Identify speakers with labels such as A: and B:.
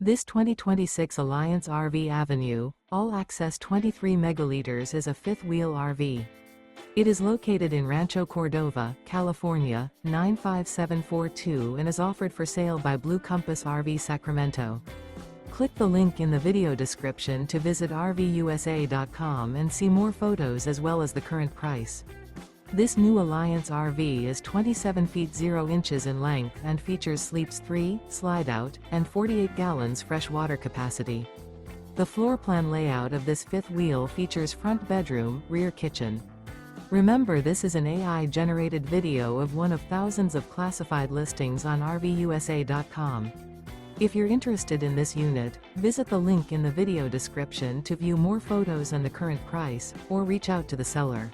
A: This 2026 Alliance RV Avenue, all-access 23 megaliters is a fifth-wheel RV. It is located in Rancho Cordova, California, 95742 and is offered for sale by Blue Compass RV Sacramento. Click the link in the video description to visit RVUSA.com and see more photos as well as the current price. This new Alliance RV is 27 feet 0 inches in length and features sleeps 3, slide-out, and 48 gallons fresh water capacity. The floor plan layout of this fifth wheel features front bedroom, rear kitchen. Remember, this is an AI-generated video of one of thousands of classified listings on RVUSA.com. If you're interested in this unit, visit the link in the video description to view more photos and the current price, or reach out to the seller.